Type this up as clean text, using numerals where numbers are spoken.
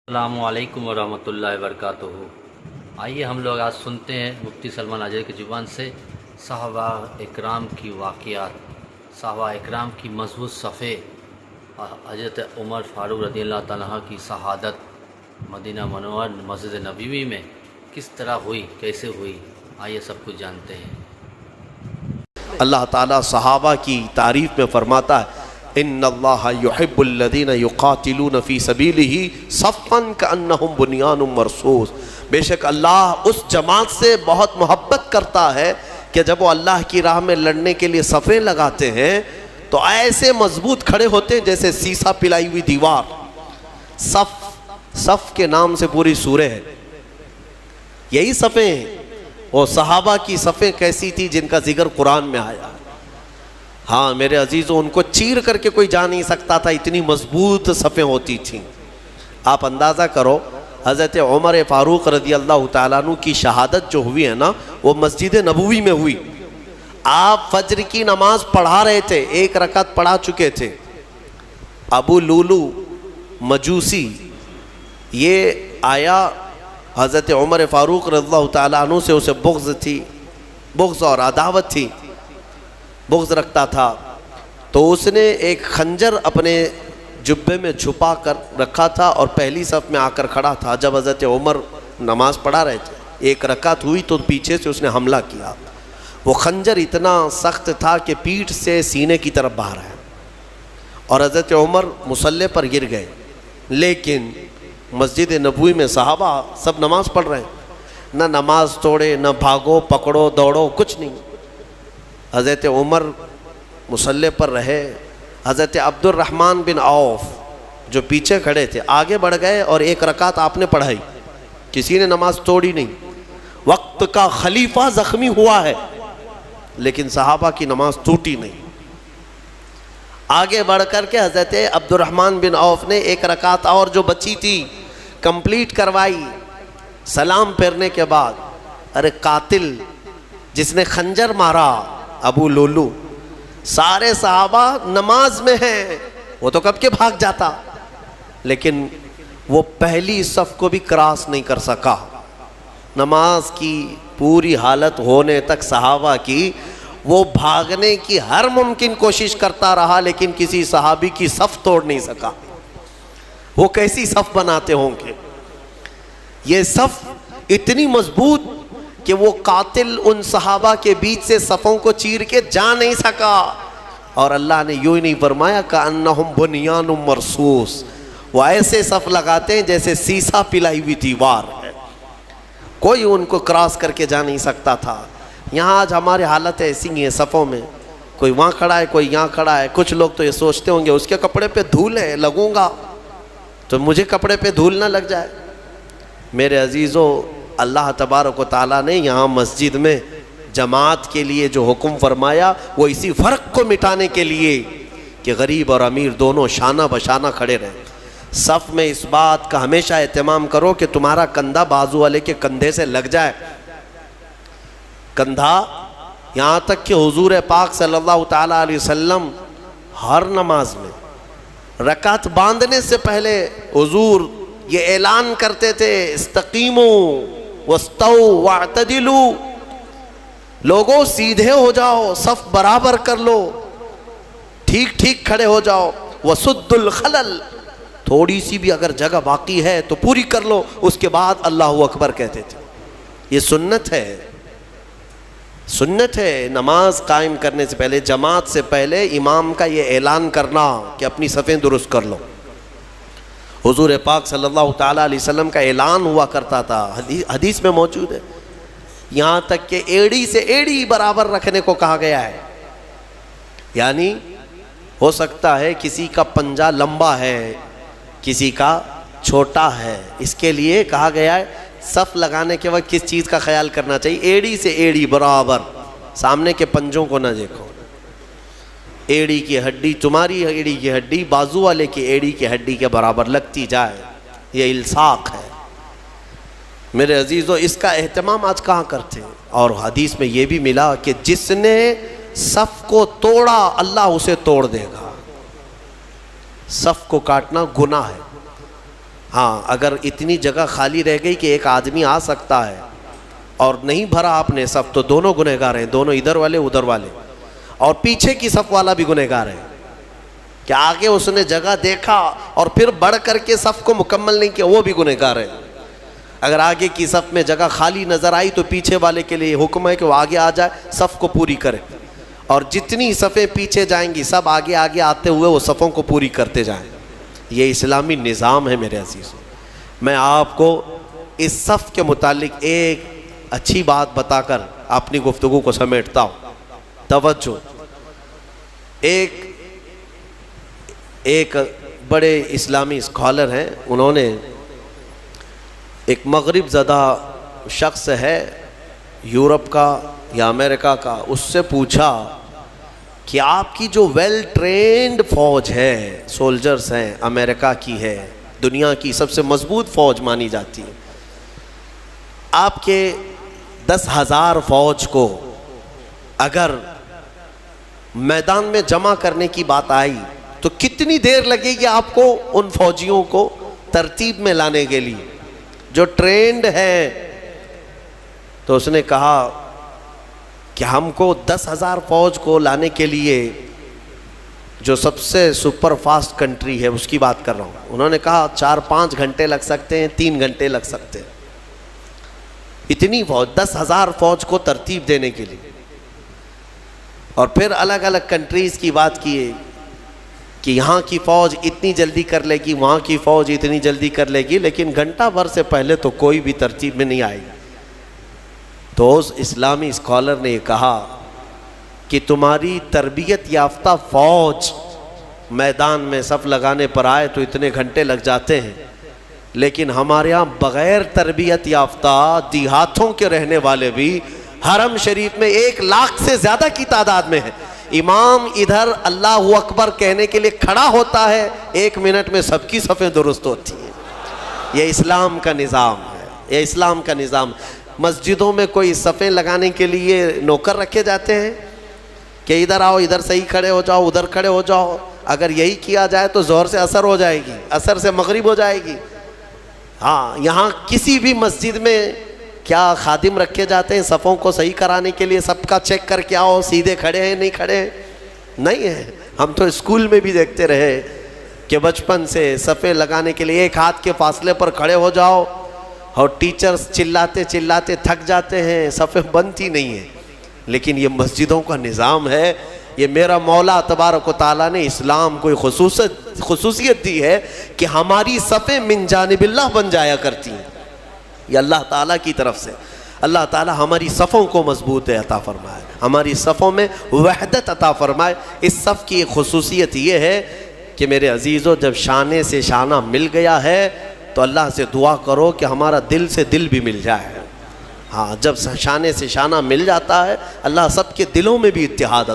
السلام علیکم ورحمۃ اللہ وبرکاتہ۔ آئیے ہم لوگ آج سنتے ہیں مفتی سلمان اجری کی زبان سے صحابہ اکرام کی واقعات، صحابہ اکرام کی مضبوط صفحے، حضرت عمر فاروق رضی اللہ تعالیٰ عنہ کی شہادت مدینہ منورہ مسجد نبوی میں کس طرح ہوئی، کیسے ہوئی، آئیے سب کچھ جانتے ہیں۔ اللہ تعالیٰ صحابہ کی تعریف میں فرماتا ہے ان اللہ یحب الذین یقاتلون فی سبیلہ صفا کانہم بنیان مرصوص، بے شک اللہ اس جماعت سے بہت محبت کرتا ہے کہ جب وہ اللہ کی راہ میں لڑنے کے لیے صفیں لگاتے ہیں تو ایسے مضبوط کھڑے ہوتے ہیں جیسے سیسا پلائی ہوئی دیوار۔ صف کے نام سے پوری سورہ ہے، یہی صفیں ہیں۔ وہ صحابہ کی صفیں کیسی تھی جن کا ذکر قرآن میں آیا۔ ہاں میرے عزیزوں، ان کو چیر کر کے کوئی جا نہیں سکتا تھا، اتنی مضبوط صفیں ہوتی تھیں۔ آپ اندازہ کرو حضرت عمر فاروق رضی اللہ تعالیٰ عنہ کی شہادت جو ہوئی ہے نا، وہ مسجد نبوی میں ہوئی۔ آپ فجر کی نماز پڑھا رہے تھے، ایک رکعت پڑھا چکے تھے۔ ابو لولو مجوسی یہ آیا، حضرت عمر فاروق رضی اللہ تعالیٰ عنہ سے اسے بغض اور عداوت تھی، بغض رکھتا تھا، تو اس نے ایک خنجر اپنے جبے میں چھپا کر رکھا تھا اور پہلی صف میں آ کر کھڑا تھا۔ جب حضرت عمر نماز پڑھا رہے تھے، ایک رکعت ہوئی تو پیچھے سے اس نے حملہ کیا۔ وہ خنجر اتنا سخت تھا کہ پیٹھ سے سینے کی طرف باہر ہے، اور حضرت عمر مصلی پر گر گئے۔ لیکن مسجد نبوی میں صحابہ سب نماز پڑھ رہے ہیں، نہ نماز توڑے، نہ بھاگو پکڑو دوڑو، کچھ نہیں۔ حضرت عمر مصلی پر رہے، حضرت عبد الرحمن بن عوف جو پیچھے کھڑے تھے آگے بڑھ گئے اور ایک رکعت آپ نے پڑھائی، کسی نے نماز توڑی نہیں۔ وقت کا خلیفہ زخمی ہوا ہے لیکن صحابہ کی نماز ٹوٹی نہیں۔ آگے بڑھ کر کے حضرت عبد الرحمن بن عوف نے ایک رکعت اور جو بچی تھی کمپلیٹ کروائی۔ سلام پھیرنے کے بعد ارے قاتل جس نے خنجر مارا ابو لولو، سارے صحابہ نماز میں ہیں، وہ تو کب کے بھاگ جاتا، لیکن وہ پہلی صف کو بھی کراس نہیں کر سکا۔ نماز کی پوری حالت ہونے تک صحابہ کی وہ بھاگنے کی ہر ممکن کوشش کرتا رہا، لیکن کسی صحابی کی صف توڑ نہیں سکا۔ وہ کیسی صف بناتے ہوں گے؟ یہ صف اتنی مضبوط کہ وہ قاتل ان صحابہ کے بیچ سے صفوں کو چیر کے جا نہیں سکا، اور اللہ نے یوں ہی نہیں فرمایا کأنہم بنیان مرصوص، وہ ایسے صف لگاتے ہیں جیسے سیسا پلائی ہوئی دیوار ہے، کوئی ان کو کراس کر کے جا نہیں سکتا تھا۔ یہاں آج ہماری حالت ایسی ہی ہے، صفوں میں کوئی وہاں کھڑا ہے، کوئی یہاں کھڑا ہے۔ کچھ لوگ تو یہ سوچتے ہوں گے اس کے کپڑے پہ دھول ہے، لگوں گا تو مجھے کپڑے پہ دھول نہ لگ جائے۔ میرے عزیزوں، اللہ تبارک و تعالیٰ نے یہاں مسجد میں جماعت کے لیے جو حکم فرمایا وہ اسی فرق کو مٹانے کے لیے کہ غریب اور امیر دونوں شانہ بشانہ کھڑے رہیں۔ صف میں اس بات کا ہمیشہ اہتمام کرو کہ تمہارا کندھا بازو والے کے کندھے سے لگ جائے، کندھا، یہاں تک کہ حضور پاک صلی اللہ تعالیٰ علیہ وسلم ہر نماز میں رکعت باندھنے سے پہلے حضور یہ اعلان کرتے تھے استقیموا واستووا واعتدلوا، لوگوں سیدھے ہو جاؤ، صف برابر کر لو، ٹھیک ٹھیک کھڑے ہو جاؤ، وسدوا الخلل، تھوڑی سی بھی اگر جگہ باقی ہے تو پوری کر لو، اس کے بعد اللہ اکبر کہتے تھے۔ یہ سنت ہے، سنت ہے نماز قائم کرنے سے پہلے، جماعت سے پہلے امام کا یہ اعلان کرنا کہ اپنی صفیں درست کر لو۔ حضور پاک صلی اللہ تعالیٰ علیہ وسلم کا اعلان ہوا کرتا تھا، حدیث میں موجود ہے، یہاں تک کہ ایڑی سے ایڑی برابر رکھنے کو کہا گیا ہے۔ یعنی ہو سکتا ہے کسی کا پنجہ لمبا ہے، کسی کا چھوٹا ہے، اس کے لیے کہا گیا ہے صف لگانے کے وقت کس چیز کا خیال کرنا چاہیے؟ ایڑی سے ایڑی برابر، سامنے کے پنجوں کو نہ دیکھو۔ ایڑی کی ہڈی، تمہاری ایڑی کی ہڈی بازو والے کی ایڑی کی ہڈی کے برابر لگتی جائے، یہ الصاق ہے۔ میرے عزیزو، اس کا اہتمام آج کہاں کرتے ہیں؟ اور حدیث میں یہ بھی ملا کہ جس نے صف کو توڑا اللہ اسے توڑ دے گا۔ صف کو کاٹنا گناہ ہے، ہاں اگر اتنی جگہ خالی رہ گئی کہ ایک آدمی آ سکتا ہے اور نہیں بھرا آپ نے صف، تو دونوں گنہگار ہیں، دونوں ادھر والے ادھر والے، اور پیچھے کی صف والا بھی گنہگار ہے کہ آگے اس نے جگہ دیکھا اور پھر بڑھ کر کے صف کو مکمل نہیں کیا، وہ بھی گنہگار ہے۔ اگر آگے کی صف میں جگہ خالی نظر آئی تو پیچھے والے کے لیے حکم ہے کہ وہ آگے آ جائے، صف کو پوری کرے، اور جتنی صفیں پیچھے جائیں گی سب آگے آگے آتے ہوئے وہ صفوں کو پوری کرتے جائیں۔ یہ اسلامی نظام ہے میرے عزیزوں۔ میں آپ کو اس صف کے متعلق ایک اچھی بات بتا کر اپنی گفتگو کو سمیٹتا ہوں۔ توجہ، ایک بڑے اسلامی اسکالر ہیں، انہوں نے ایک مغرب زدہ شخص ہے یورپ کا یا امریکہ کا، اس سے پوچھا کہ آپ کی جو ویل ٹرینڈ فوج ہے، سولجرز ہیں، امریکہ کی ہے، دنیا کی سب سے مضبوط فوج مانی جاتی ہے، آپ کے 10,000 فوج کو اگر میدان میں جمع کرنے کی بات آئی تو کتنی دیر لگے گی آپ کو ان فوجیوں کو ترتیب میں لانے کے لیے جو ٹرینڈ ہے؟ تو اس نے کہا کہ ہم کو 10,000 فوج کو لانے کے لیے جو سب سے سپر فاسٹ کنٹری ہے اس کی بات کر رہا ہوں، انہوں نے کہا 4-5 گھنٹے لگ سکتے ہیں، 3 گھنٹے لگ سکتے ہیں، اتنی فوج 10,000 فوج کو ترتیب دینے کے لیے۔ اور پھر الگ الگ کنٹریز کی بات کیے کہ یہاں کی فوج اتنی جلدی کر لے گی، وہاں کی فوج اتنی جلدی کر لے گی، لیکن گھنٹہ بھر سے پہلے تو کوئی بھی ترتیب میں نہیں آئے گی۔ تو اس اسلامی اسکالر نے یہ کہا کہ تمہاری تربیت یافتہ فوج میدان میں صف لگانے پر آئے تو اتنے گھنٹے لگ جاتے ہیں، لیکن ہمارے ہاں بغیر تربیت یافتہ دیہاتوں کے رہنے والے بھی حرم شریف میں 1 لاکھ سے زیادہ کی تعداد میں ہیں۔ امام ادھر اللہ اکبر کہنے کے لیے کھڑا ہوتا ہے، 1 منٹ میں سب کی صفیں درست ہوتی ہیں۔ یہ اسلام کا نظام ہے، یہ اسلام کا نظام۔ مسجدوں میں کوئی صفیں لگانے کے لیے نوکر رکھے جاتے ہیں کہ ادھر آؤ، ادھر صحیح کھڑے ہو جاؤ، ادھر کھڑے ہو جاؤ؟ اگر یہی کیا جائے تو ظہر سے عصر ہو جائے گی، عصر سے مغرب ہو جائے گی۔ ہاں، یہاں کسی بھی مسجد میں کیا خادم رکھے جاتے ہیں صفوں کو صحیح کرانے کے لیے؟ سب کا چیک کر کے آؤ سیدھے کھڑے ہیں نہیں کھڑے ہیں؟ نہیں ہے۔ ہم تو اسکول میں بھی دیکھتے رہے کہ بچپن سے صفیں لگانے کے لیے 1 ہاتھ کے فاصلے پر کھڑے ہو جاؤ، اور ٹیچرز چلاتے چلاتے تھک جاتے ہیں، صفیں بنتی نہیں ہیں۔ لیکن یہ مسجدوں کا نظام ہے، یہ میرا مولا تبارک و تعالیٰ نے اسلام کو خصوصیت دی ہے کہ ہماری صفیں من جانب اللہ بن جایا کرتی ہیں۔ یہ اللہ تعالیٰ کی طرف سے، اللہ تعالیٰ ہماری صفوں کو مضبوط عطا فرمائے، ہماری صفوں میں وحدت عطا فرمائے۔ اس صف کی ایک خصوصیت یہ ہے کہ میرے عزیزو، جب شانے سے شانہ مل گیا ہے تو اللہ سے دعا کرو کہ ہمارا دل سے دل بھی مل جائے۔ ہاں، جب شانے سے شانہ مل جاتا ہے اللہ سب کے دلوں میں بھی اتحاد